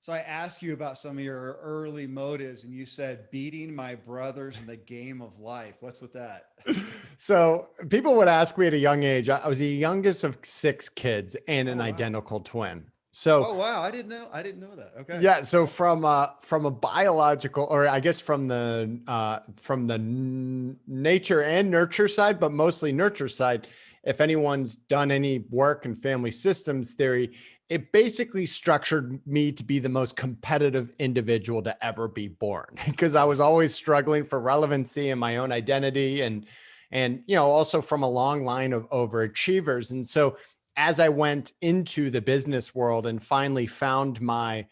So I asked you about some of your early motives and you said beating my brothers in the game of life. What's with that? So people would ask me at a young age. I was the youngest of six kids and an Oh, wow. identical twin. So Oh, wow. I didn't know. I didn't know that. Okay. yeah, so from a biological, or I guess from the nature and nurture side, but mostly nurture side, if anyone's done any work in family systems theory, it basically structured me to be the most competitive individual to ever be born because I was always struggling for relevancy and my own identity, and also from a long line of overachievers. And so as I went into the business world and finally found my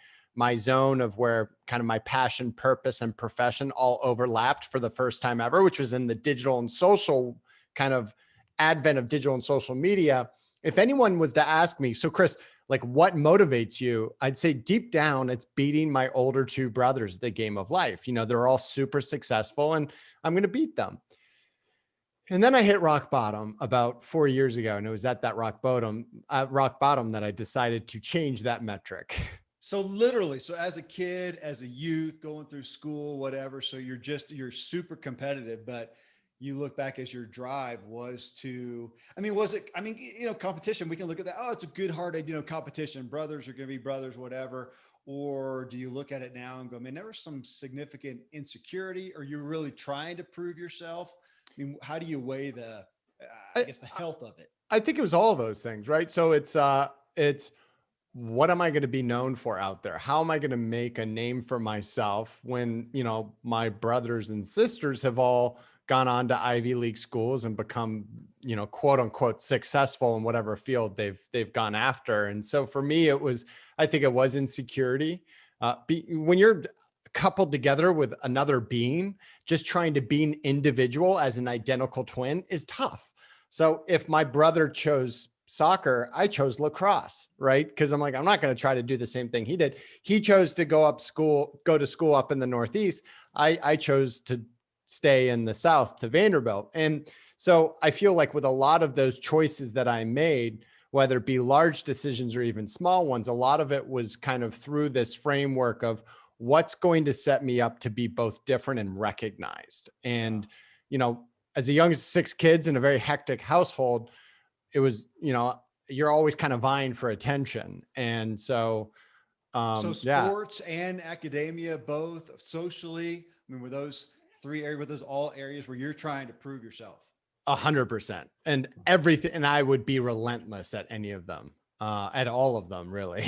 zone of where kind of my passion, purpose, and profession all overlapped for the first time ever, which was in the digital and social kind of advent of digital and social media. If anyone was to ask me, so Chris, like what motivates you? I'd say deep down, it's beating my older two brothers at the game of life. They're all super successful and I'm going to beat them. And then I hit rock bottom about 4 years ago. And it was at that rock bottom that I decided to change that metric. So literally, so as a kid, as a youth, going through school, whatever, so you're super competitive, but you look back as your drive was to, competition, we can look at that. Oh, it's a good hearted, competition. Brothers are going to be brothers, whatever. Or do you look at it now and go, man, there was some significant insecurity, or you're really trying to prove yourself? I mean, how do you weigh I I, guess the health of it? I think it was all of those things, right? So it's what am I going to be known for out there? How am I going to make a name for myself when, my brothers and sisters have all gone on to Ivy League schools and become, quote unquote successful in whatever field they've gone after. And so for me, I think it was insecurity. When you're coupled together with another being, just trying to be an individual as an identical twin is tough. So if my brother chose soccer, I chose lacrosse, right? Because I'm like, I'm not going to try to do the same thing he did. He chose to go to school up in the Northeast. I chose to stay in the South to Vanderbilt. And so I feel like with a lot of those choices that I made, whether it be large decisions or even small ones, a lot of it was kind of through this framework of what's going to set me up to be both different and recognized. And, as a young as six kids in a very hectic household, it was, you're always kind of vying for attention. And so, So yeah, sports and academia, both socially, I mean, were those three areas, were those all areas where you're trying to prove yourself? 100% and everything. And I would be relentless at any of them, at all of them, really.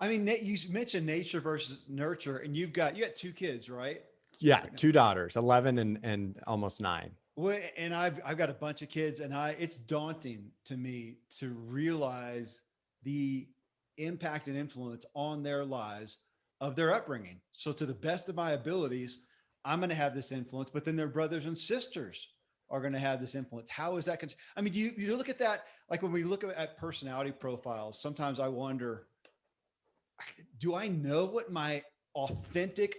I mean, you mentioned nature versus nurture, and you got two kids, right? Yeah. Two daughters, 11 and almost 9. Well, and I've got a bunch of kids, and it's daunting to me to realize the impact and influence on their lives of their upbringing. So, to the best of my abilities, I'm going to have this influence, but then their brothers and sisters are going to have this influence. How is that? I mean, do you look at that like when we look at personality profiles? Sometimes I wonder, do I know what my authentic,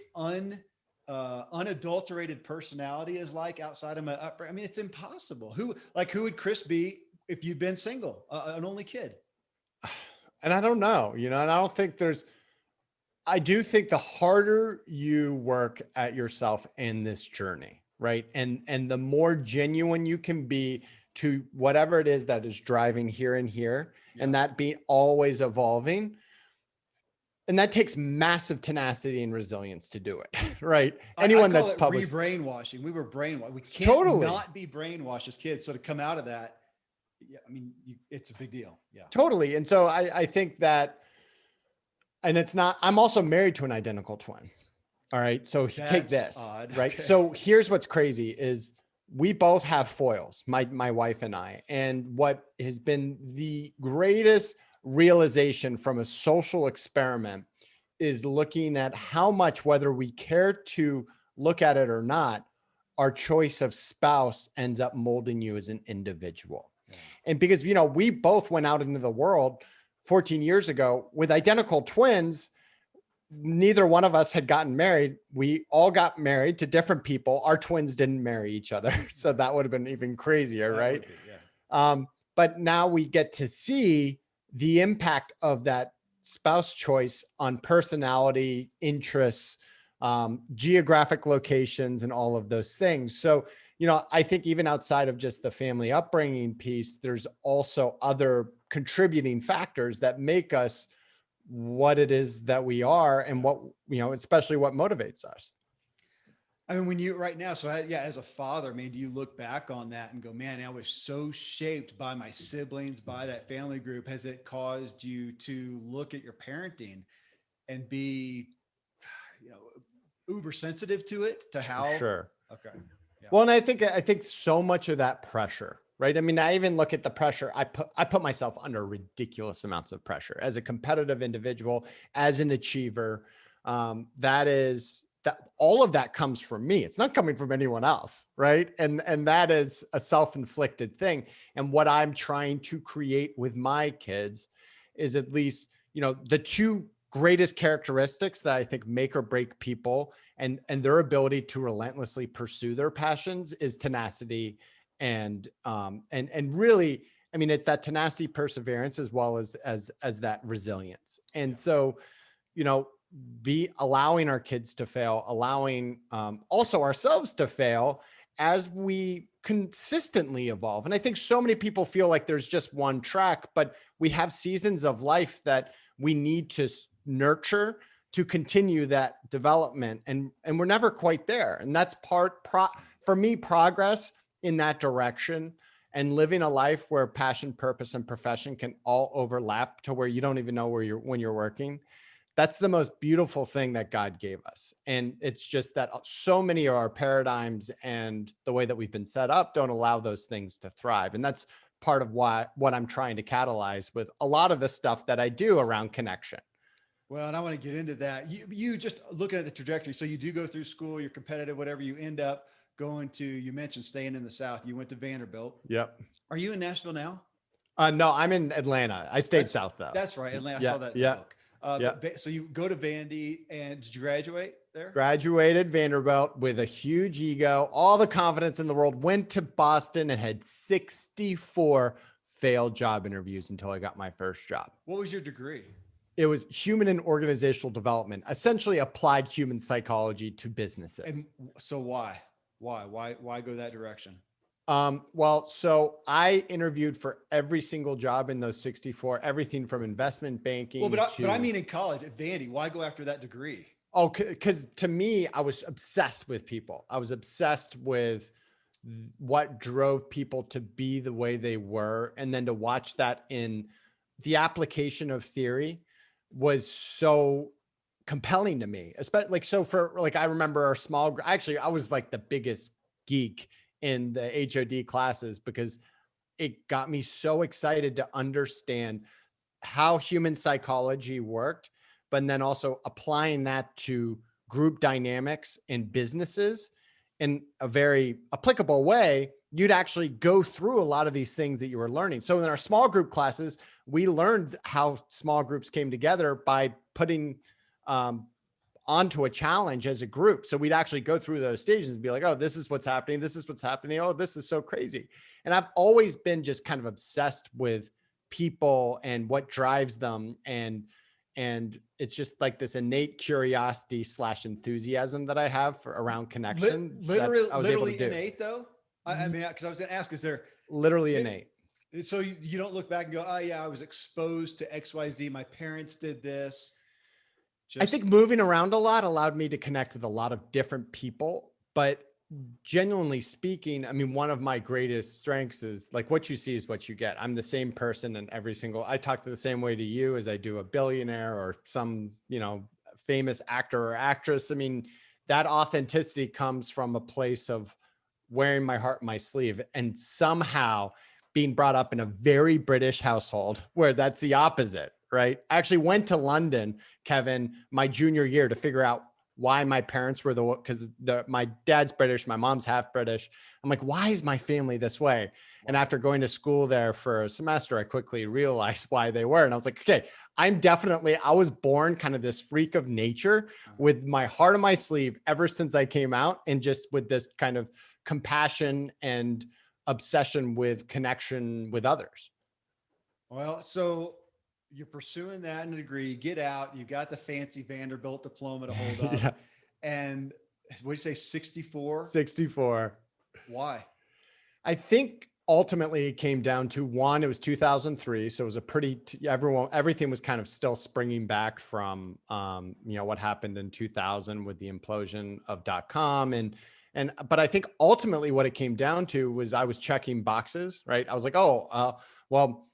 unadulterated personality is like outside of my upbringing? I mean, it's impossible. Who would Chris be if you'd been single, an only kid? And I don't know, and I do think the harder you work at yourself in this journey, right? And the more genuine you can be to whatever it is that is driving here and here, Yeah. and that be always evolving. And that takes massive tenacity and resilience to do it, right? I Anyone call that's it published. re-brainwashing. We were brainwashed. We can't Totally. not be brainwashed as kids. So to come out of that, yeah, I mean, it's a big deal. Yeah. Totally. And so I think that, and it's not, I'm also married to an identical twin. All right. So take That's this, odd. right? Okay. So here's what's crazy is we both have foils, my wife and I. And what has been the greatest realization from a social experiment is looking at how much, whether we care to look at it or not, our choice of spouse ends up molding you as an individual. Yeah. And because, we both went out into the world 14 years ago with identical twins. Neither one of us had gotten married. We all got married to different people. Our twins didn't marry each other. So that would have been even crazier, That right? would be, yeah. But now we get to see the impact of that spouse choice on personality, interests, geographic locations, and all of those things. So, I think even outside of just the family upbringing piece, there's also other contributing factors that make us what it is that we are, and what, especially what motivates us. I mean, when you right now, so yeah, as a father, man, do you look back on that and go, man, I was so shaped by my siblings, by that family group? Has it caused you to look at your parenting and be, you know, uber sensitive to it, to For how? sure. Okay. Yeah. Well, and I think so much of that pressure, right? I mean, I even look at the pressure. I put myself under ridiculous amounts of pressure as a competitive individual, as an achiever. That all of that comes from me. It's not coming from anyone else, right? And that is a self-inflicted thing. And what I'm trying to create with my kids is, at least, the two greatest characteristics that I think make or break people, and their ability to relentlessly pursue their passions, is tenacity and really, I mean, it's that tenacity, perseverance, as well as that resilience. And so, you know, be allowing our kids to fail, allowing also ourselves to fail as we consistently evolve. And I think so many people feel like there's just one track, but we have seasons of life that we need to nurture to continue that development. And we're never quite there. And that's for me, progress in that direction, and living a life where passion, purpose, and profession can all overlap to where you don't even know when you're working. That's the most beautiful thing that God gave us. And it's just that so many of our paradigms and the way that we've been set up don't allow those things to thrive. And that's part of what I'm trying to catalyze with a lot of the stuff that I do around connection. Well, and I want to get into that. You just looking at the trajectory. So you do go through school, you're competitive, whatever. You end up going to. You mentioned staying in the South. You went to Vanderbilt. Yep. Are you in Nashville now? No, I'm in Atlanta. I stayed south though. That's right, Atlanta. I Yeah. saw that in the Yeah. book. Yeah. So you go to Vandy, and did you graduate there? Graduated Vanderbilt with a huge ego, all the confidence in the world, went to Boston and had 64 failed job interviews until I got my first job. What was your degree? It was human and organizational development, essentially applied human psychology to businesses. And so why go that direction? Well, so I interviewed for every single job in those 64, everything from investment banking. Well, but I mean in college at Vandy, why go after that degree? Oh, because to me, I was obsessed with people. I was obsessed with what drove people to be the way they were. And then to watch that in the application of theory was so compelling to me, especially I remember our small, actually, I was like the biggest geek in the HOD classes because it got me so excited to understand how human psychology worked, but then also applying that to group dynamics in businesses in a very applicable way. You'd actually go through a lot of these things that you were learning. So in our small group classes, we learned how small groups came together by putting onto a challenge as a group. So we'd actually go through those stages and be like, oh, this is what's happening. This is what's happening. Oh, this is so crazy. And I've always been just kind of obsessed with people and what drives them. And it's just like this innate curiosity / enthusiasm that I have around connection. Literally innate though. I mean, because I was going to ask, is there literally innate? So you don't look back and go, oh yeah, I was exposed to XYZ. My parents did this. I think moving around a lot allowed me to connect with a lot of different people, but genuinely speaking, I mean, one of my greatest strengths is like what you see is what you get. I'm the same person in I talk the same way to you as I do a billionaire or some, famous actor or actress. I mean, that authenticity comes from a place of wearing my heart on my sleeve and somehow being brought up in a very British household where that's the opposite, right? I actually went to London, Kevin, my junior year to figure out why my parents were because my dad's British, my mom's half British. I'm like, why is my family this way? And after going to school there for a semester, I quickly realized why they were. And I was like, okay, I was born kind of this freak of nature with my heart on my sleeve ever since I came out, and just with this kind of compassion and obsession with connection with others. Well, so you're pursuing that in a degree, you get out, you've got the fancy Vanderbilt diploma to hold up. Yeah. And what did you say, 64? 64. Why? I think ultimately it came down to one, it was 2003. So it was a pretty, everything was kind of still springing back from, what happened in 2000 with the implosion of .com. But I think ultimately what it came down to was I was checking boxes, right? I was like, well,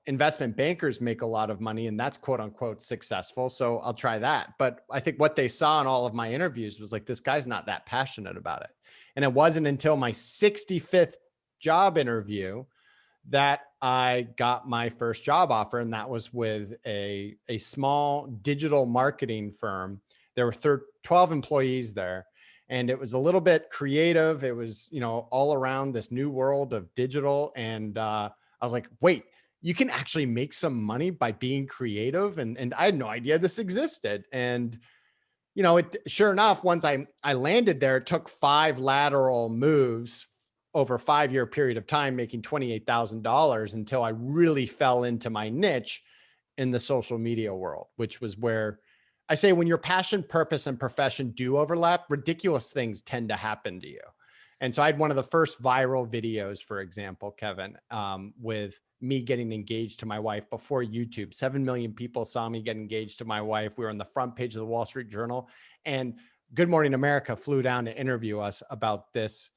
investment bankers make a lot of money and that's quote unquote successful. So I'll try that. But I think what they saw in all of my interviews was like, this guy's not that passionate about it. And it wasn't until my 65th job interview that I got my first job offer. And that was with a small digital marketing firm. There were 12 employees there. And it was a little bit creative. It was, all around this new world of digital. And I was like, wait, you can actually make some money by being creative. And I had no idea this existed. And sure enough, once I landed there, it took 5 lateral moves over a 5-year period of time, making $28,000 until I really fell into my niche in the social media world, which was where I say when your passion, purpose, and profession do overlap, ridiculous things tend to happen to you. And so I had one of the first viral videos, for example, Kevin, with me getting engaged to my wife before YouTube. 7 million people saw me get engaged to my wife. We were on the front page of the Wall Street Journal, and Good Morning America flew down to interview us about this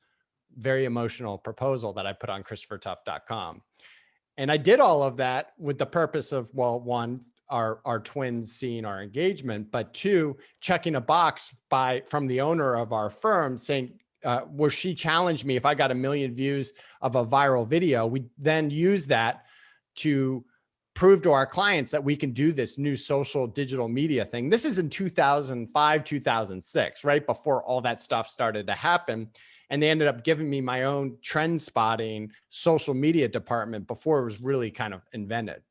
very emotional proposal that I put on ChristopherTuff.com. And I did all of that with the purpose of, well, one, our twins seeing our engagement, but two, checking a box from the owner of our firm saying, where she challenged me, if I got 1 million views of a viral video, we then use that to prove to our clients that we can do this new social digital media thing. This is in 2005, 2006, right before all that stuff started to happen. And they ended up giving me my own trend spotting social media department before it was really kind of invented.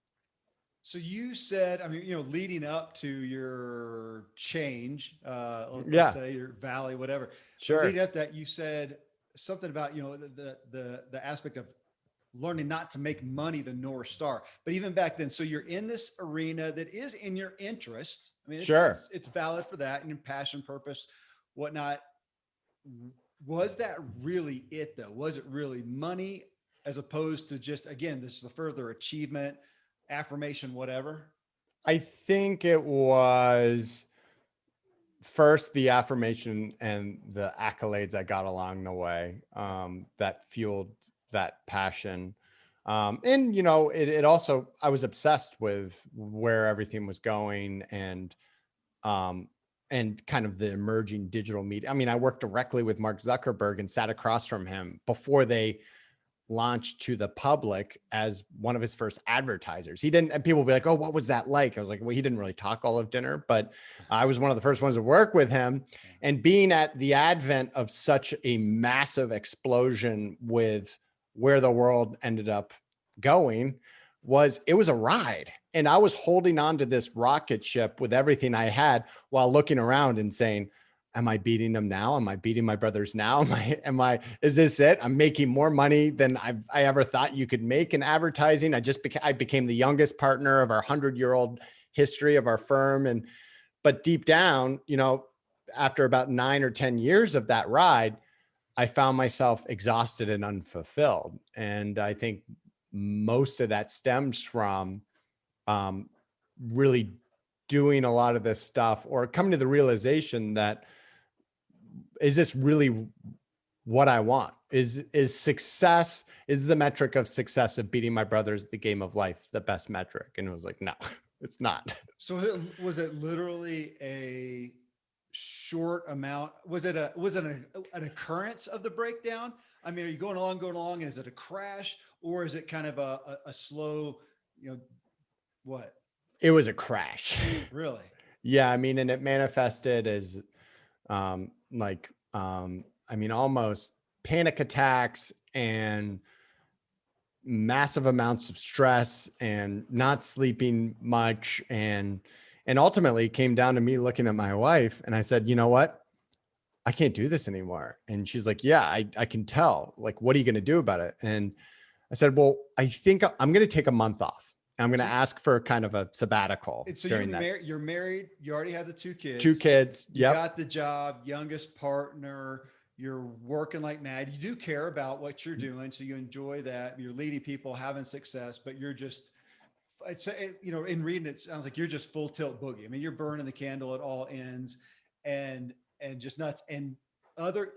So you said, I mean, leading up to your change, let's say your valley, whatever. Sure. Leading up that, you said something about, the aspect of learning not to make money the North Star. But even back then, so you're in this arena that is in your interest. I mean, it's valid for that and your passion, purpose, whatnot. Was that really it though? Was it really money as opposed to just, again, this is the further achievement, affirmation, whatever? I think it was first the affirmation and the accolades I got along the way that fueled that passion. It also, I was obsessed with where everything was going and kind of the emerging digital media. I mean, I worked directly with Mark Zuckerberg and sat across from him before they launched to the public as one of his first advertisers. And people will be like, oh, what was that like? I was like, well, he didn't really talk all of dinner, but I was one of the first ones to work with him. And being at the advent of such a massive explosion with where the world ended up going, it was a ride. And I was holding on to this rocket ship with everything I had while looking around and saying, am I beating them now? Am I beating my brothers now? Is this it? I'm making more money than I ever thought you could make in advertising. I became the youngest partner of our 100-year-old history of our firm. But deep down, after about 9 or 10 years of that ride, I found myself exhausted and unfulfilled. And I think most of that stems from really doing a lot of this stuff or coming to the realization that, is this really what I want? Is success, is the metric of success of beating my brothers at the game of life the best metric? And it was like, no, it's not. So was it literally a short amount? Was it an occurrence of the breakdown? I mean, are you going along and is it a crash or is it kind of a slow, what? It was a crash. Really? Yeah. I mean, and it manifested as almost panic attacks and massive amounts of stress and not sleeping much. And ultimately it came down to me looking at my wife and I said, you know what? I can't do this anymore. And she's like, yeah, I can tell. Like, what are you going to do about it? And I said, well, I think I'm going to take a month off. I'm going to So, ask for kind of a sabbatical and so during that. you're married, you already have the two Two kids, kids. you Yep. got the job, youngest partner, you're working like mad. You do care about what you're doing. So you enjoy that. You're leading people, having success, but you're just, in reading it sounds like you're just full tilt boogie. I mean, you're burning the candle at all ends and, just nuts. And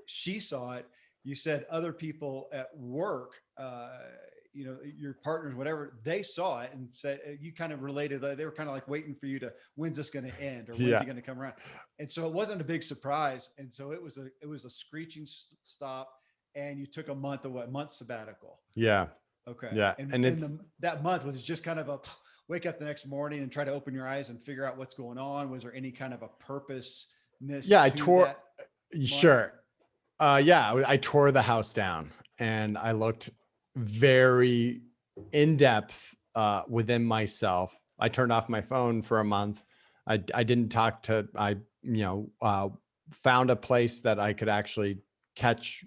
she saw it. You said other people at work, your partners, whatever, they saw it and said, you kind of related, they were kind of like waiting for you to, when's this going to end or when's Yeah. it going to come around? And so it wasn't a big surprise. And so it was a screeching stop. And you took a month sabbatical. Yeah. Okay. Yeah. And, And that month was just kind of a wake up the next morning and try to open your eyes and figure out what's going on. Was there any kind of a purposeness I to tore, that month? sure. I tore the house down and I looked very in depth within myself. I turned off my phone for a month. I didn't talk to, found a place that I could actually catch,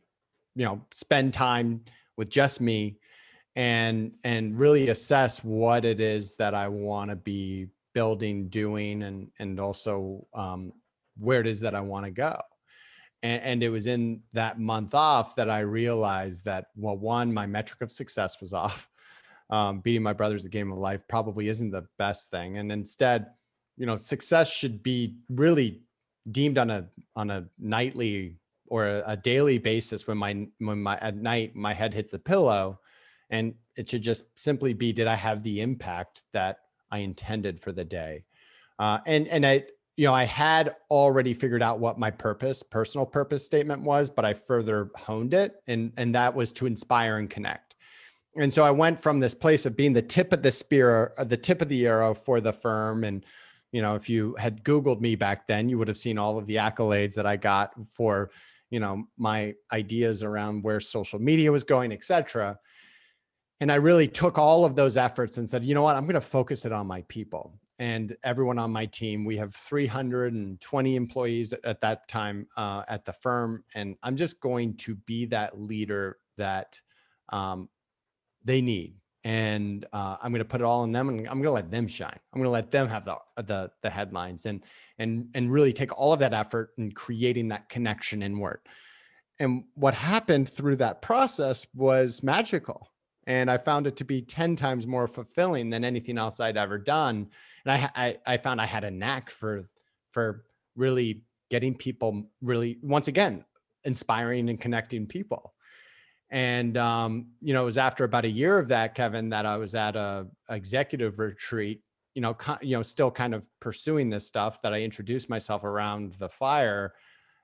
spend time with just me and really assess what it is that I want to be building, doing, and also where it is that I want to go. And it was in that month off that I realized that, well, one, my metric of success was off. Beating my brother's the game of life probably isn't the best thing. And instead, success should be really deemed on a nightly or a daily basis when at night my head hits the pillow, and it should just simply be, did I have the impact that I intended for the day? I had already figured out what my personal purpose statement was, but I further honed it. And that was to inspire and connect. And so I went from this place of being the tip of the spear, the tip of the arrow for the firm. And, if you had Googled me back then, you would have seen all of the accolades that I got for, my ideas around where social media was going, et cetera. And I really took all of those efforts and said, you know what, I'm going to focus it on my people and everyone on my team. We have 320 employees at that time at the firm. And I'm just going to be that leader that they need. And I'm going to put it all in them, and I'm going to let them shine. I'm going to let them have the headlines and really take all of that effort in creating that connection inward. And what happened through that process was magical. And I found it to be 10 times more fulfilling than anything else I'd ever done. And I found I had a knack for really getting people really, once again, inspiring and connecting people. And, it was after about a year of that, Kevin, that I was at a executive retreat, still kind of pursuing this stuff, that I introduced myself around the fire.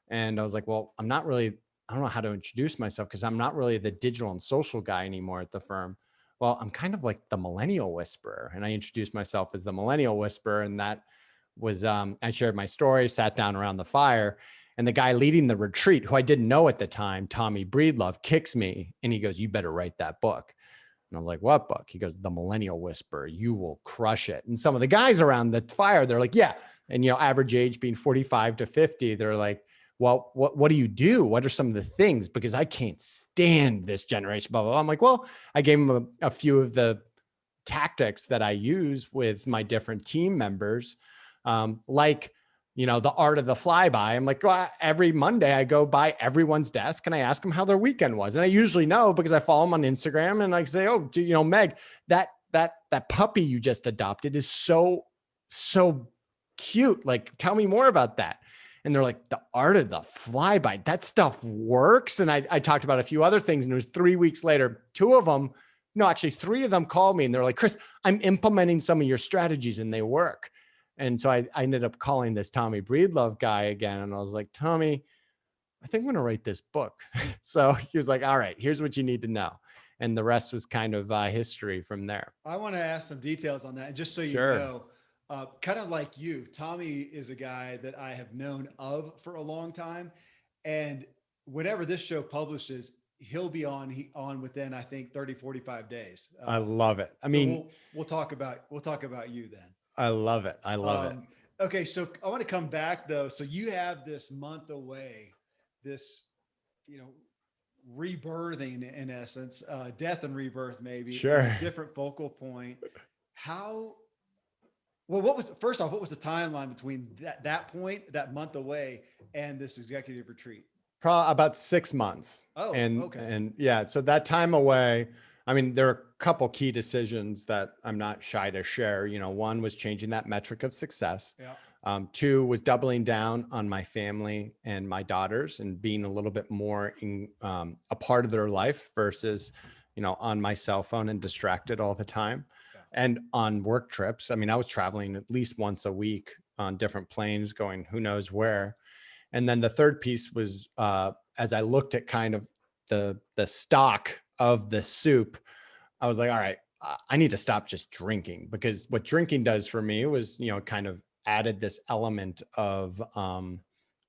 And I was like, well, I don't know how to introduce myself because I'm not really the digital and social guy anymore at the firm. Well, I'm kind of like the Millennial Whisperer. And I introduced myself as the Millennial Whisperer. And that was, I shared my story, sat down around the fire, and the guy leading the retreat, who I didn't know at the time, Tommy Breedlove, kicks me and he goes, "You better write that book." And I was like, "What book?" He goes, "The Millennial Whisperer. You will crush it." And some of the guys around the fire, they're like, "Yeah." And, average age being 45 to 50, they're like, "Well, what do you do? What are some of the things? Because I can't stand this generation, blah, blah, blah." I'm like, well, I gave him a few of the tactics that I use with my different team members. The art of the flyby. I'm like, well, every Monday I go by everyone's desk and I ask them how their weekend was. And I usually know because I follow them on Instagram, and I say, "Oh, Meg, that puppy you just adopted is so cute. Like, tell me more about that." And they're like, "The art of the flyby, that stuff works." And I talked about a few other things, and it was 3 weeks later, three of them called me and they're like, "Chris, I'm implementing some of your strategies and they work." And so I ended up calling this Tommy Breedlove guy again. And I was like, "Tommy, I think I'm going to write this book." So he was like, "All right, here's what you need to know." And the rest was kind of history from there. I want to ask some details on that. And just so you Sure. know, kind of like you, Tommy is a guy that I have known of for a long time. And whenever this show publishes, he'll be on within, I think, 30, 45 days. I love it. I So mean, we'll talk about you then. I love it. I love it. Okay. So I want to come back though. So you have this month away, this, you know, rebirthing in essence, death and rebirth, maybe, and Sure. a different focal point. how, well, what was, first off, what was the timeline between that point, that month away, and this executive retreat? About 6 months. Oh, And okay. and yeah, so that time away, I mean, there are a couple key decisions that I'm not shy to share. One was changing that metric of success. Yeah. Two was doubling down on my family and my daughters and being a little bit more a part of their life versus, on my cell phone and distracted all the time. Yeah. And on work trips, I mean, I was traveling at least once a week on different planes going who knows where. And then the third piece was as I looked at kind of the stock of the soup, I was like, all right, I need to stop just drinking, because what drinking does for me was, kind of added this element of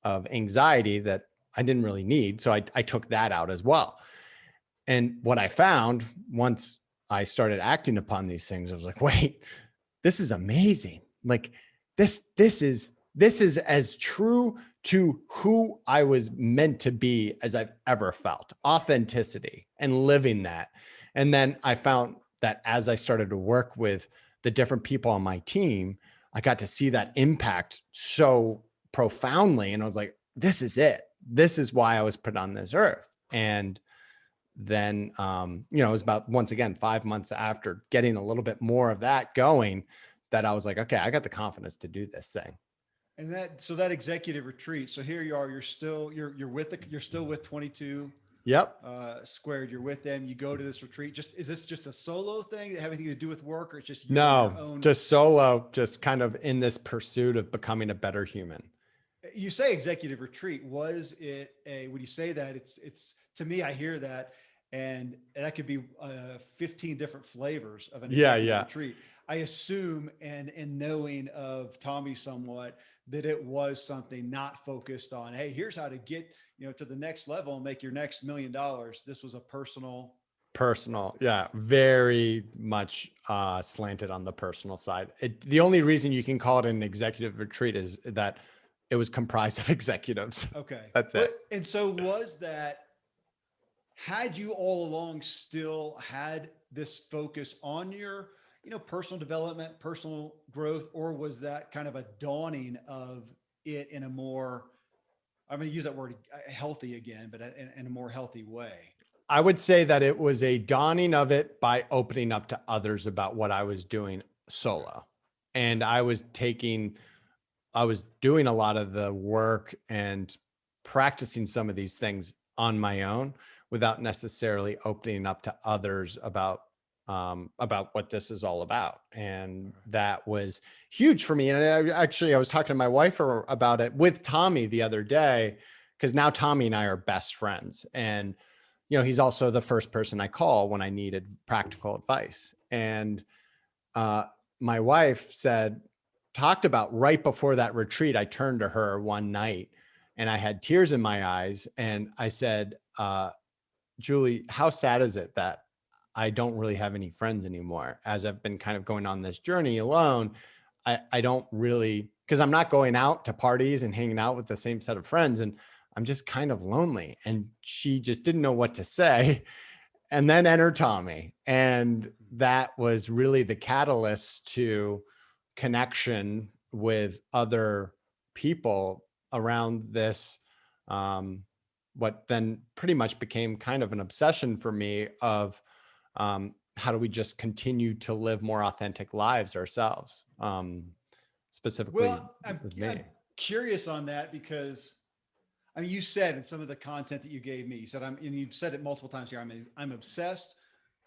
anxiety that I didn't really need. So I took that out as well. And what I found once I started acting upon these things, I was like, wait, this is amazing. Like this is as true to who I was meant to be as I've ever felt. Authenticity and living that. And then I found that as I started to work with the different people on my team, I got to see that impact so profoundly. And I was like, this is it. This is why I was put on this earth. And then it was about, once again, 5 months after getting a little bit more of that going, that I was like, okay, I got the confidence to do this thing. And that, so that executive retreat. So here you are. You're still, you're with the, you're still with 22 Yep. squared. You're with them. You go to this retreat. Just, is this just a solo thing that have anything to do with work, or it's just you on your No, own? just solo, just kind of in this pursuit of becoming a better human. You say executive retreat. Was it a, when you say that, it's to me, I hear that, and that could be 15 different flavors of an Yeah, executive yeah. retreat. I assume, and in knowing of Tommy somewhat, that it was something not focused on, hey, here's how to get, to the next level and make your next $1 million. This was a Personal. Yeah. Very much slanted on the personal side. The only reason you can call it an executive retreat is that it was comprised of executives. okay. That's it. But, and so was that, had you all along still had this focus on your, personal development, personal growth, or was that kind of a dawning of it in a more, I'm going to use that word healthy again, but in a more healthy way? I would say that it was a dawning of it by opening up to others about what I was doing Okay. solo. And I was doing a lot of the work and practicing some of these things on my own without necessarily opening up to others about what this is all about. And that was huge for me. And I was talking to my wife about it with Tommy the other day, because now Tommy and I are best friends. And, he's also the first person I call when I needed practical advice. And my wife talked about right before that retreat, I turned to her one night and I had tears in my eyes. And I said, Julie, how sad is it that I don't really have any friends anymore? As I've been kind of going on this journey alone, I don't really, because I'm not going out to parties and hanging out with the same set of friends. And I'm just kind of lonely. And she just didn't know what to say. And then enter Tommy. And that was really the catalyst to connection with other people around this, what then pretty much became kind of an obsession for me of how do we just continue to live more authentic lives ourselves, specifically Well, with me. I'm curious on that because, I mean, you said in some of the content that you gave me, you said, and you've said it multiple times here, I'm obsessed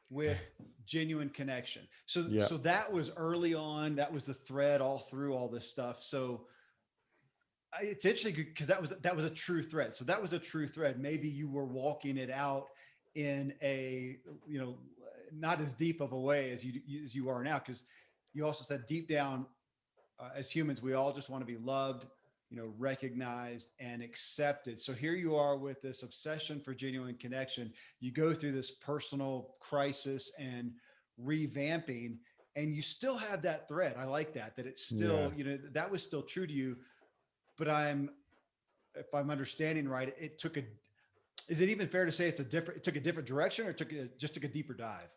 with genuine connection. So, Yeah. so that was early on. That was the thread all through all this stuff. So it's interesting because that was a true thread. So that was a true thread. Maybe you were walking it out in a, not as deep of a way as you are now. Cause you also said deep down, as humans, we all just want to be loved, recognized and accepted. So here you are with this obsession for genuine connection. You go through this personal crisis and revamping, and you still have that thread. I like that it's Yeah. still, that was still true to you. But if I'm understanding right, it took a, is it even fair to say it's a different, it took a different direction, or just took a deeper dive?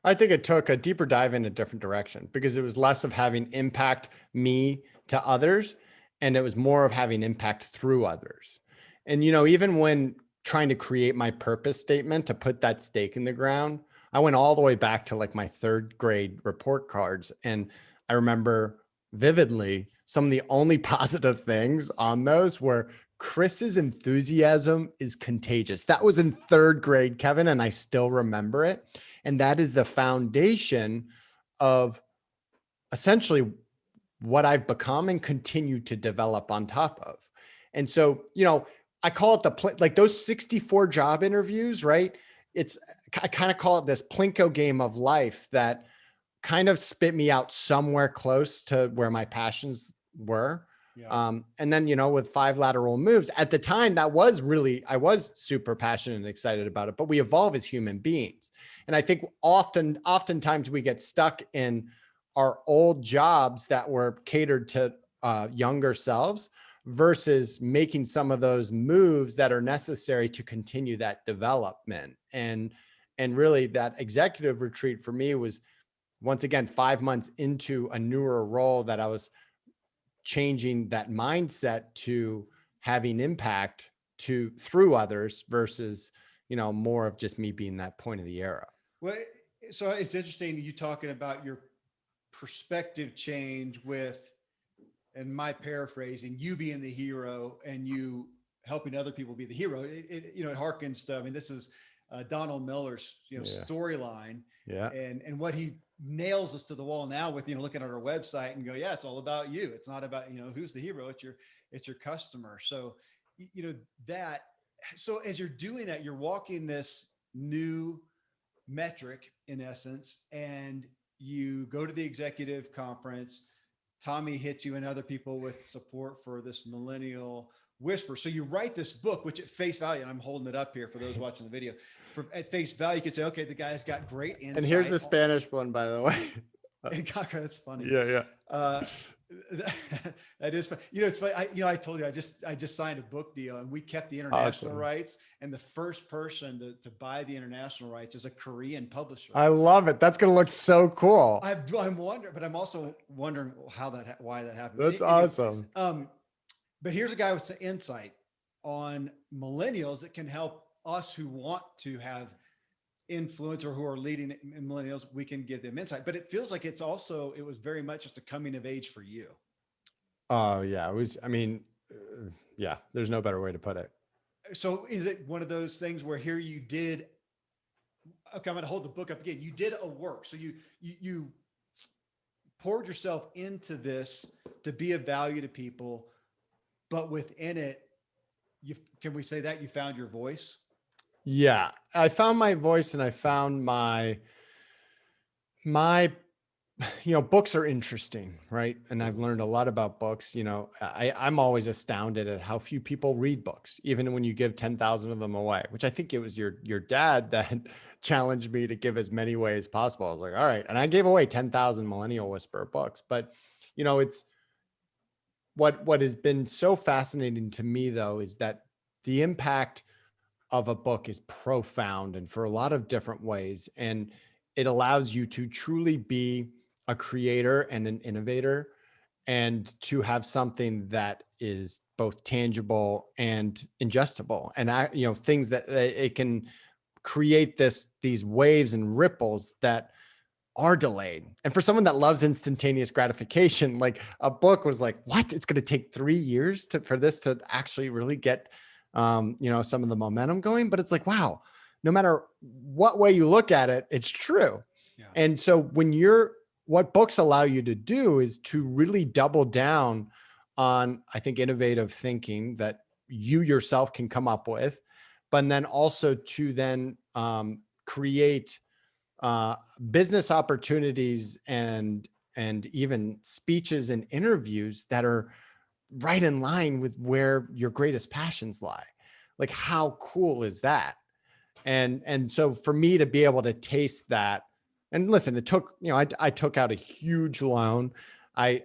I think it took a deeper dive in a different direction because it was less of having impact me to others, and it was more of having impact through others. And, even when trying to create my purpose statement to put that stake in the ground, I went all the way back to like my third grade report cards. And I remember vividly some of the only positive things on those were Chris's enthusiasm is contagious. That was in third grade, Kevin, and I still remember it. And that is the foundation of essentially what I've become and continue to develop on top of. And so, I call it like those 64 job interviews, right? I kind of call it this Plinko game of life that kind of spit me out somewhere close to where my passions were. Yeah. And then, with 5 lateral moves at the time, I was super passionate and excited about it, but we evolve as human beings. And I think oftentimes we get stuck in our old jobs that were catered to younger selves versus making some of those moves that are necessary to continue that development. And really that executive retreat for me was, once again, 5 months into a newer role that I was changing that mindset to having impact through others versus, more of just me being that point of the arrow. Well, so it's interesting you talking about your perspective change with, and my paraphrasing, you being the hero and you helping other people be the hero. It harkens to, I mean, this is Donald Miller's, storyline. Yeah. And what he nails us to the wall now with, looking at our website and go, yeah, it's all about you. It's not about, who's the hero. It's your customer. So, that, so as you're doing that, you're walking this new metric in essence, and you go to the executive conference. Tommy hits you and other people with support for this Millennial Whisperer. So you write this book, which at face value, and I'm holding it up here for those watching the video, at face value, you could say, okay, the guy's got great insight. And here's the Spanish one, by the way. That's funny. Yeah. That is fun. It's funny. I told you, I just signed a book deal and we kept the international rights, and the first person to buy the international rights is a Korean publisher. I love it. That's going to look so cool. I'm wondering, but I'm also wondering why that happened. That's awesome. But here's a guy with some insight on millennials that can help us who want to have influence or who are leading millennials. We can give them insight, but it feels like it was very much just a coming of age for you. Oh yeah. It was, yeah, there's no better way to put it. So is it one of those things where here you did, okay, I'm going to hold the book up again. You did a work. So you poured yourself into this to be of value to people, but within it, can we say that you found your voice? Yeah, I found my voice, and I found my books are interesting, right? And I've learned a lot about books. I'm always astounded at how few people read books, even when you give 10,000 of them away, which I think it was your dad that challenged me to give as many away as possible. I was like, all right. And I gave away 10,000 Millennial Whisperer books, but it's what has been so fascinating to me though, is that the impact of a book is profound and for a lot of different ways. And it allows you to truly be a creator and an innovator, and to have something that is both tangible and ingestible, and things that it can create these waves and ripples that are delayed. And for someone that loves instantaneous gratification, like a book was like, what? It's going to take 3 years for this to actually really get some of the momentum going. But it's like, wow, no matter what way you look at it, it's true. Yeah. And so what books allow you to do is to really double down on, I think, innovative thinking that you yourself can come up with, but then also to then create business opportunities and even speeches and interviews that are right in line with where your greatest passions lie. Like, how cool is that? And so for me to be able to taste that, and listen, it took, I took out a huge loan. I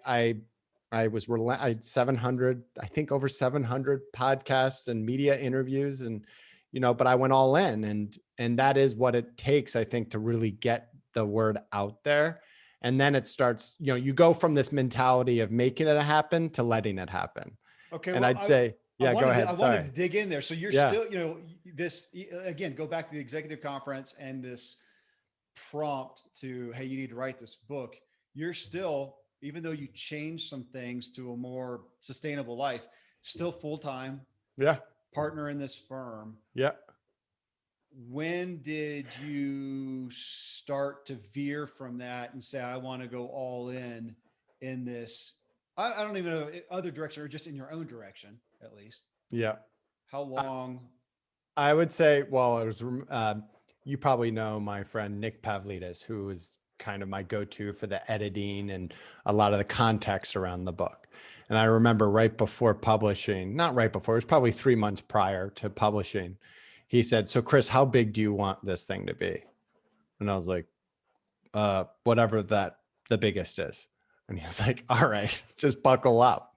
had 700, I think over 700 podcasts and media interviews, and, but I went all in, and that is what it takes, I think, to really get the word out there. And then it starts, you go from this mentality of making it happen to letting it happen. Okay. And Well, I'd say, yeah, go I ahead. wanted Sorry. to dig in there. So you're Yeah. still, this, again, go back to the executive conference and this prompt to, hey, you need to write this book. You're still, even though you changed some things to a more sustainable life, still full-time Yeah. partner in this firm. Yeah. When did you start to veer from that and say, I want to go all in this? I don't even know other direction or just in your own direction, at least. Yeah. How long? I would say, well, it was, you probably know my friend Nick Pavlidis, who is kind of my go-to for the editing and a lot of the context around the book. And I remember right before publishing, not right before, it was probably 3 months prior to publishing, he said, so Chris, how big do you want this thing to be? And I was like, whatever that the biggest is. And he was like, all right, just buckle up.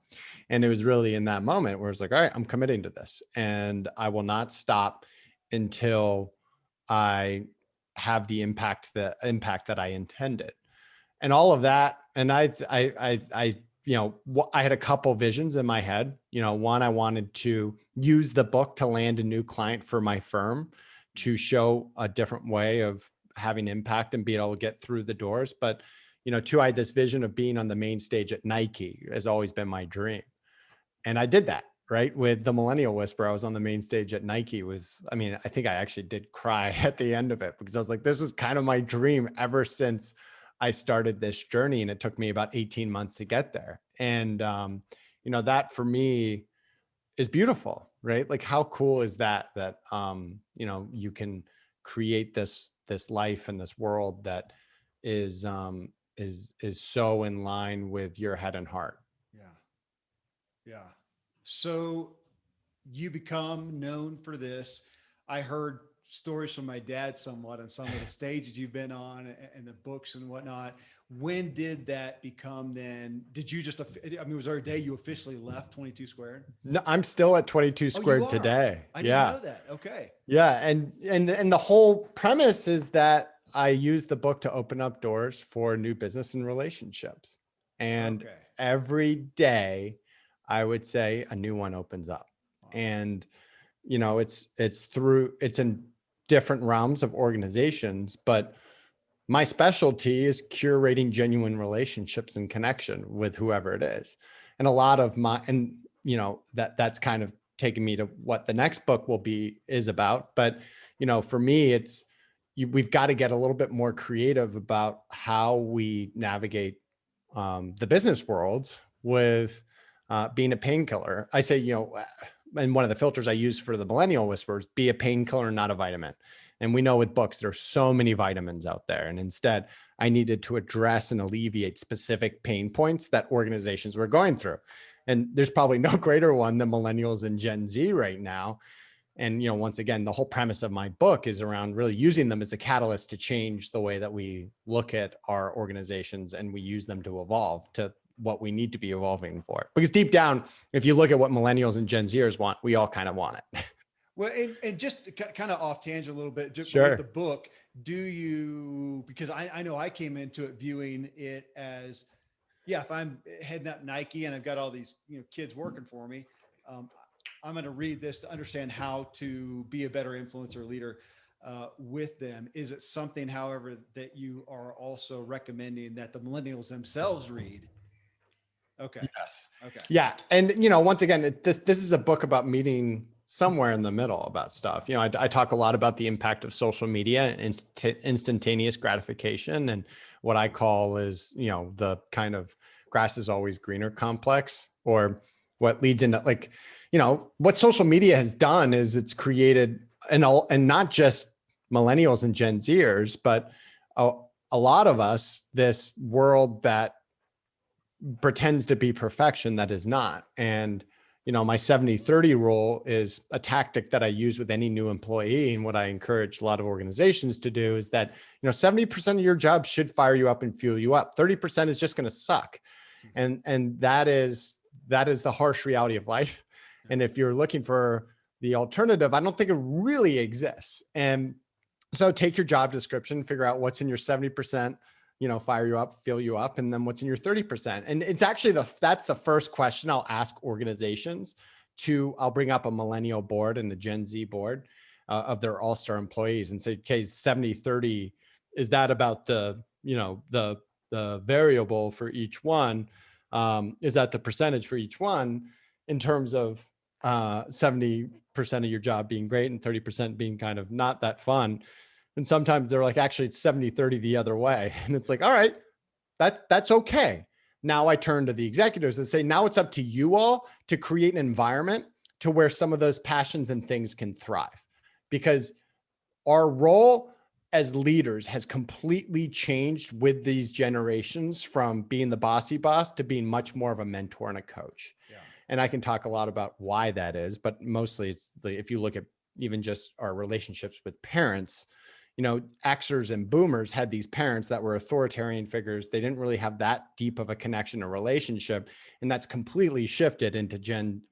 And it was really in that moment where it's like, all right, I'm committing to this and I will not stop until I have the impact that I intended. And all of that. And I had a couple visions in my head. One, I wanted to use the book to land a new client for my firm, to show a different way of having impact and being able to get through the doors. But, two, I had this vision of being on the main stage at Nike has always been my dream. And I did that, right? With the Millennial Whisperer, I was on the main stage at Nike I think I actually did cry at the end of it because I was like, this is kind of my dream ever since I started this journey. And it took me about 18 months to get there. And, that for me is beautiful, right? Like how cool is that, you can create this life and this world that is so in line with your head and heart. Yeah. Yeah. So you become known for this. I heard stories from my dad somewhat on some of the stages you've been on and the books and whatnot. When did that become then? Did you just, was there a day you officially left 22 Squared? No, I'm still at 22 Oh, you Squared are? today. I didn't Yeah. know that. Okay. Yeah. And the whole premise is that I use the book to open up doors for new business and relationships. And Okay. every day I would say a new one opens up. Wow. And, it's in different realms of organizations, but my specialty is curating genuine relationships and connection with whoever it is. And a lot of that's kind of taken me to what the next book is about. But, for me, we've got to get a little bit more creative about how we navigate the business world with being a painkiller. I say, and one of the filters I use for the Millennial Whisperers, be a painkiller, not a vitamin. And we know with books, there's so many vitamins out there. And instead, I needed to address and alleviate specific pain points that organizations were going through. And there's probably no greater one than millennials and Gen Z right now. And, once again, the whole premise of my book is around really using them as a catalyst to change the way that we look at our organizations, and we use them to evolve to what we need to be evolving for. Because deep down, if you look at what millennials and Gen Zers want, we all kind of want it. Well, and just kind of off tangent a little bit, just Sure. with the book, because I know I came into it viewing it as, yeah, if I'm heading up Nike and I've got all these, kids working for me, I'm going to read this to understand how to be a better influencer leader with them. Is it something, however, that you are also recommending that the millennials themselves read? Okay. Yes. Okay. Yeah. And, once again, this is a book about meeting somewhere in the middle about stuff. I talk a lot about the impact of social media and instantaneous gratification, and what I call is, the kind of grass is always greener complex, or what leads into what social media has done is it's created and not just millennials and Gen Zers, but a lot of us, this world that pretends to be perfection that is not. And, my 70-30 rule is a tactic that I use with any new employee. And what I encourage a lot of organizations to do is that, 70% of your job should fire you up and fuel you up. 30% is just going to suck. And that is the harsh reality of life. And if you're looking for the alternative, I don't think it really exists. And So take your job description, figure out what's in your 70%, fire you up, fill you up, and then what's in your 30%. And it's actually that's the first question I'll ask organizations I'll bring up a millennial board and a Gen Z board of their all-star employees and say, okay, 70-30, is that about the variable for each one? Is that the percentage for each one in terms of 70% of your job being great and 30% being kind of not that fun? And sometimes they're like, actually it's 70-30 the other way. And it's like, all right, that's okay. Now I turn to the executives and say, now it's up to you all to create an environment to where some of those passions and things can thrive, because our role as leaders has completely changed with these generations from being the bossy boss to being much more of a mentor and a coach. Yeah. And I can talk a lot about why that is, but mostly if you look at even just our relationships with parents, Xers and boomers had these parents that were authoritarian figures. They didn't really have that deep of a connection or relationship. And that's completely shifted into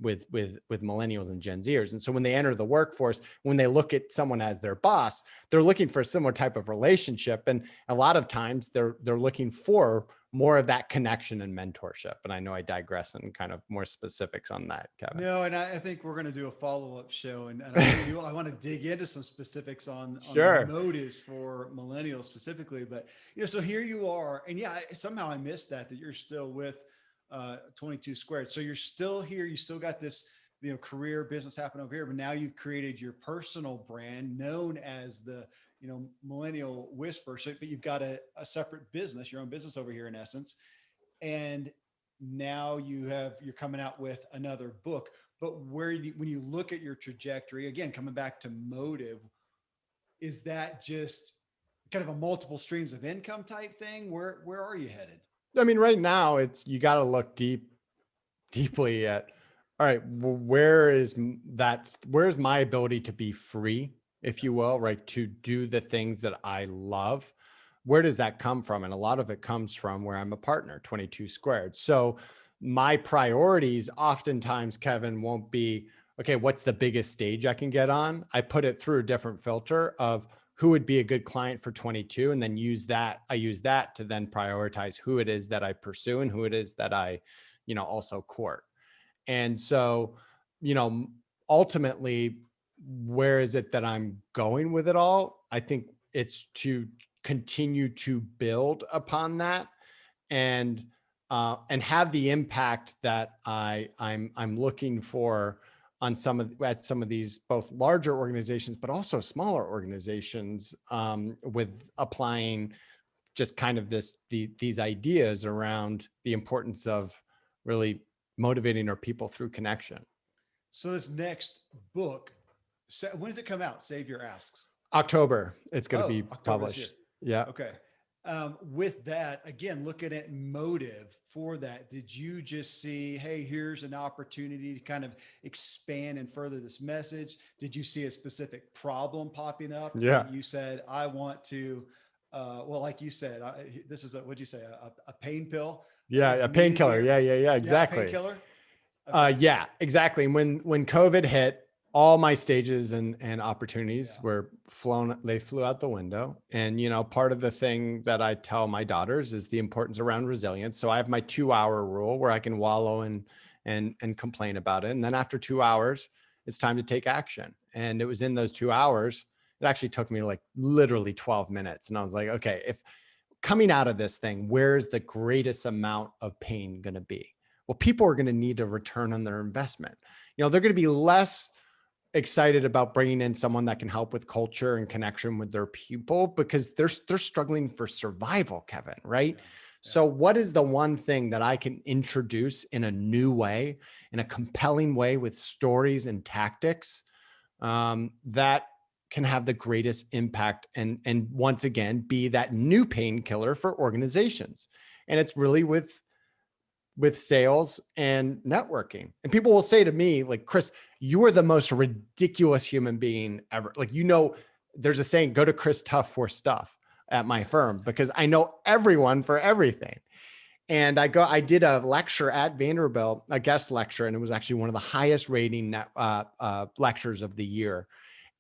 with millennials and Gen Zers. And so when they enter the workforce, when they look at someone as their boss, they're looking for a similar type of relationship. And a lot of times they're looking for more of that connection and mentorship. And I know I digress and kind of more specifics on that, Kevin. No, and I think we're going to do a follow-up show, and I want to dig into some specifics on Sure. the motives for millennials specifically. But so here you are, and somehow I missed that you're still with 22 Squared. So you're still here. You still got this career business happening over here, but now you've created your personal brand known as the Millennial Whisperer. So, but you've got a separate business, your own business over here in essence. And now you're coming out with another book. But when you look at your trajectory, again, coming back to motive, is that just kind of a multiple streams of income type thing? Where are you headed? I mean, right now you got to look deeply at, all right, well, where's my ability to be free, if you will, right? To do the things that I love. Where does that come from? And a lot of it comes from where I'm a partner, 22 Squared. So my priorities oftentimes, Kevin, won't be, okay, what's the biggest stage I can get on? I put it through a different filter of who would be a good client for 22, and then I use that to then prioritize who it is that I pursue and who it is that I, also court. And so, ultimately, where is it that I'm going with it all? I think it's to continue to build upon that and have the impact that I'm looking for on some of these both larger organizations, but also smaller organizations, with applying just kind of these ideas around the importance of really motivating our people through connection. So this next book, when does it come out? Savior asks. October. It's going to be published. Yeah. Okay. With that, again, looking at motive for that, did you just see, hey, here's an opportunity to kind of expand and further this message? Did you see a specific problem popping up? Yeah. You said, I want to, like you said, this is what'd you say? A pain pill? Yeah. A painkiller. Yeah. Exactly. Painkiller? Okay. Yeah, exactly. When COVID hit, all my stages and opportunities were they flew out the window. And, part of the thing that I tell my daughters is the importance around resilience. So I have my 2-hour rule where I can wallow and complain about it. And then after 2 hours, it's time to take action. And it was in those 2 hours, it actually took me like literally 12 minutes. And I was like, okay, if coming out of this thing, where's the greatest amount of pain going to be? Well, people are going to need a return on their investment. They're going to be less excited about bringing in someone that can help with culture and connection with their people because they're struggling for survival, Kevin, right? Yeah. So what is the one thing that I can introduce in a new way, in a compelling way with stories and tactics, that can have the greatest impact and once again, be that new painkiller for organizations? And it's really with sales and networking. And people will say to me, like, Chris, you are the most ridiculous human being ever. Like, there's a saying, go to Chris Tuff for stuff at my firm, because I know everyone for everything. And I did a lecture at Vanderbilt, a guest lecture, and it was actually one of the highest rating lectures of the year.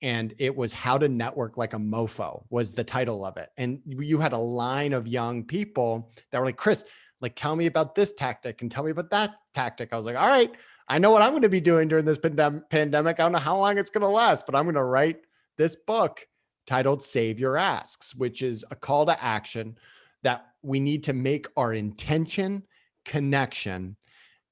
and it was How to Network Like a Mofo was the title of it. And you had a line of young people that were like, Chris, like, tell me about this tactic and tell me about that tactic. I was like, all right, I know what I'm going to be doing during this pandemic. I don't know how long it's going to last, but I'm going to write this book titled Save Your Asks, which is a call to action that we need to make our intention connection,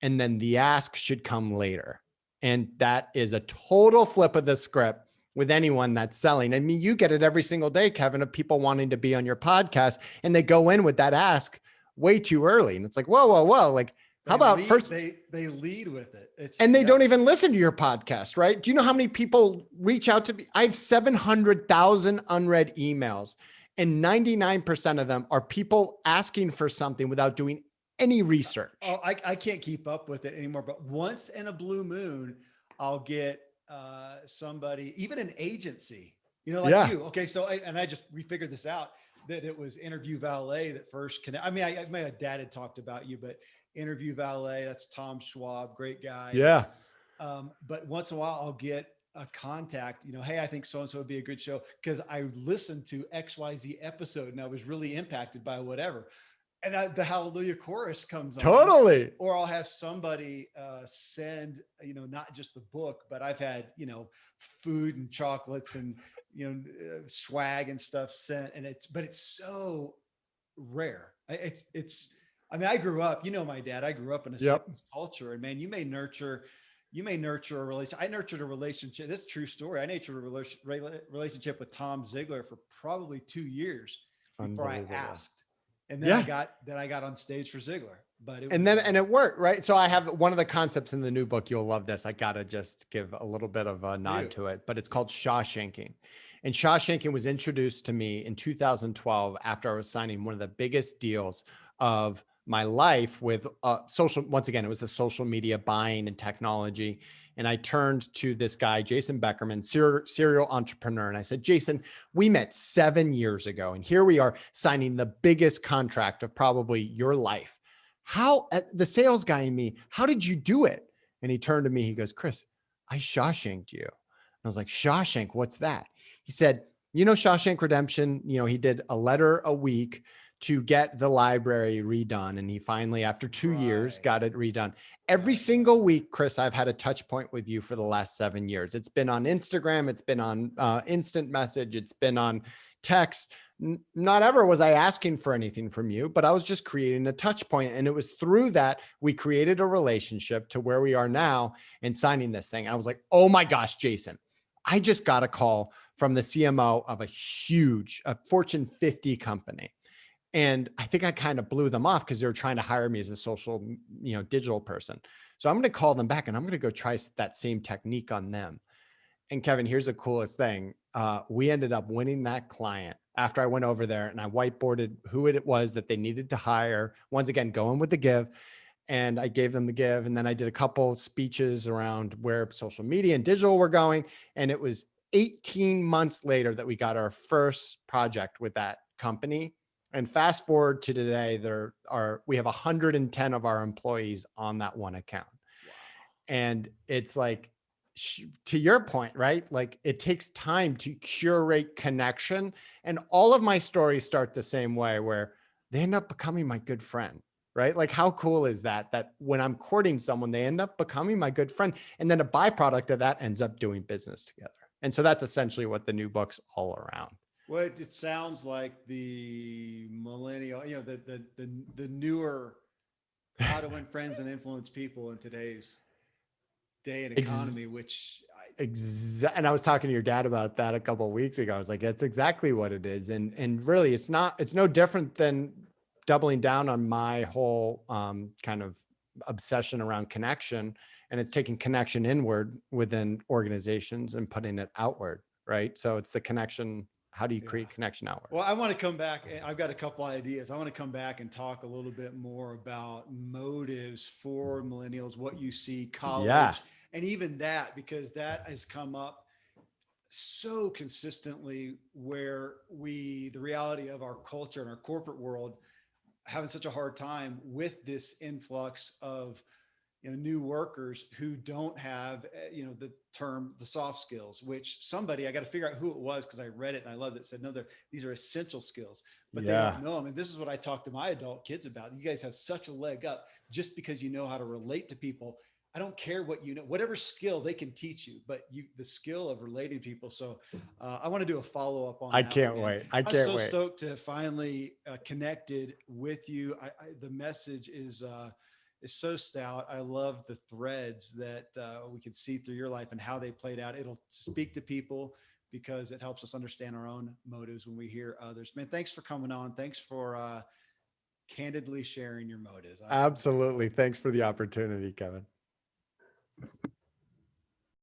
and then the ask should come later. And that is a total flip of the script with anyone that's selling. I mean, you get it every single day, Kevin, of people wanting to be on your podcast, and they go in with that ask way too early. And it's like, whoa, whoa, whoa. Like, how about first they lead with it. And they don't even listen to your podcast, right? Do you know how many people reach out to me? I have 700,000 unread emails, and 99% of them are people asking for something without doing any research. Oh, I can't keep up with it anymore. But once in a blue moon, I'll get somebody, even an agency, like you. Okay, so I just refigured this out, that it was Interview Valet that first connect. I mean, my dad had talked about you, but Interview Valet, that's Tom Schwab, great guy. Yeah. But once in a while, I'll get a contact, hey, I think so-and-so would be a good show because I listened to XYZ episode and I was really impacted by whatever. And the Hallelujah chorus comes on. Totally. Or I'll have somebody send, not just the book, but I've had, food and chocolates and, swag and stuff sent. And it's so rare. I mean, I grew up, my dad, I grew up in a sales culture, and man, you may nurture a relation. I nurtured a relationship. That's a true story. I nurtured a relationship with Tom Ziegler for probably 2 years before I asked. And then I got on stage for Ziegler, but it worked, right? So I have one of the concepts in the new book. You'll love this. I got to just give a little bit of a nod to it, but it's called Shawshanking. And Shawshanking was introduced to me in 2012 after I was signing one of the biggest deals of my life with once again, it was the social media buying and technology. And I turned to this guy, Jason Beckerman, serial entrepreneur. And I said, Jason, we met 7 years ago, and here we are signing the biggest contract of probably your life. How, the sales guy in me, how did you do it? And he turned to me, he goes, Chris, I Shawshanked you. And I was like, Shawshank, what's that? He said, Shawshank Redemption, he did a letter a week to get the library redone. And he finally, after 2 years, got it redone. Every single week, Chris, I've had a touch point with you for the last 7 years. It's been on Instagram. It's been on instant message. It's been on text. Not ever was I asking for anything from you, but I was just creating a touch point. And it was through that we created a relationship to where we are now and signing this thing. I was like, oh my gosh, Jason, I just got a call from the CMO of a Fortune 50 company. And I think I kind of blew them off because they were trying to hire me as a social, digital person. So I'm going to call them back and I'm going to go try that same technique on them. And Kevin, here's the coolest thing. We ended up winning that client after I went over there and I whiteboarded who it was that they needed to hire. Once again, going with the give. And I gave them the give. And then I did a couple speeches around where social media and digital were going. And it was 18 months later that we got our first project with that company. And fast forward to today, we have 110 of our employees on that one account. Wow. And it's like, to your point, right? Like it takes time to curate connection. And all of my stories start the same way, where they end up becoming my good friend, right? Like how cool is that? That when I'm courting someone, they end up becoming my good friend. And then a byproduct of that ends up doing business together. And so that's essentially what the new book's all around. Well, it sounds like the millennial, the newer how to win friends and influence people in today's day and economy, and I was talking to your dad about that a couple of weeks ago. I was like, that's exactly what it is. And really it's no different than doubling down on my whole kind of obsession around connection. And it's taking connection inward within organizations and putting it outward. Right. So it's the connection. How do you create connection outward? Well, I want to come back. I've got a couple ideas. I want to come back and talk a little bit more about motives for millennials, what you see, college, and even that, because that has come up so consistently where the reality of our culture and our corporate world having such a hard time with this influx of new workers who don't have, the term, the soft skills, which somebody, I got to figure out who it was, because I read it and I loved it, said, no, these are essential skills, but they Yeah. don't know them. And this is what I talk to my adult kids about. You guys have such a leg up just because you know how to relate to people. I don't care what you know, whatever skill they can teach you, but the skill of relating to people. So I want to do a follow up on I that one, can't man. wait. I I'm can't so wait. stoked to finally connected with you. The message is so stout. I love the threads that we can see through your life and how they played out. It'll speak to people because it helps us understand our own motives when we hear others. Man, thanks for coming on. Thanks for candidly sharing your motives. Absolutely. Thanks for the opportunity, Kevin.